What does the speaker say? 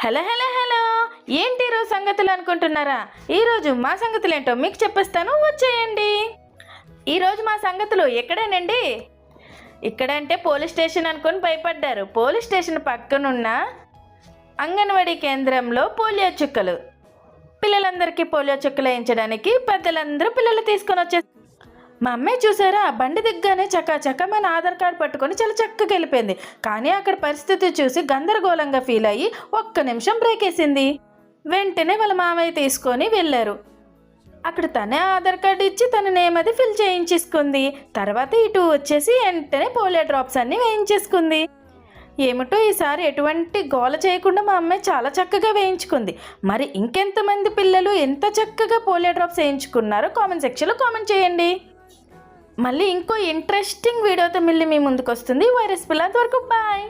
Hello hello hello ఏంటి ఈరోజు సంగతులు అనుకుంటున్నారా? ఈరోజు మా సంగతులు ఏంటో మీకు చెప్పేస్తాను, వచ్చేయండి. ఈరోజు మా సంగతులు ఎక్కడేనండి? ఇక్కడంటే పోలీస్ స్టేషన్ అనుకొని భయపడ్డారు. పోలీస్ స్టేషన్ పక్కనున్న అంగన్వాడీ కేంద్రంలో పోలియో చుక్కలు, పిల్లలందరికీ పోలియో చుక్కలు వేయించడానికి పెద్దలందరూ పిల్లలు తీసుకొని వచ్చేస్తారు. మా అమ్మాయి చూసారా, బండి దిగ్గానే చకాచక మన ఆధార్ కార్డు పట్టుకొని చాలా చక్కగా వెళ్ళిపోయింది. కానీ అక్కడ పరిస్థితి చూసి గందరగోళంగా ఫీల్ అయ్యి ఒక్క నిమిషం బ్రేక్ వేసింది. వెంటనే వాళ్ళ మామయ్య తీసుకొని వెళ్ళారు. అక్కడ తనే ఆధార్ కార్డు ఇచ్చి తన నేమ్ అది ఫిల్ చేయించేసుకుంది. తర్వాత ఇటు వచ్చేసి వెంటనే పోలియో డ్రాప్స్ అన్నీ వేయించేసుకుంది. ఏమిటో ఈసారి ఎటువంటి గోల చేయకుండా మా అమ్మాయి చాలా చక్కగా వేయించుకుంది. మరి ఇంకెంతమంది పిల్లలు ఎంత చక్కగా పోలియో డ్రాప్స్ వేయించుకున్నారో కామెంట్ సెక్షన్లో కామెంట్ చేయండి. మళ్ళీ ఇంకో ఇంట్రెస్టింగ్ వీడియోతో మళ్ళీ మీ ముందుకు వస్తుంది వైరస్ పిల్ల. అంతవరకు బాయ్.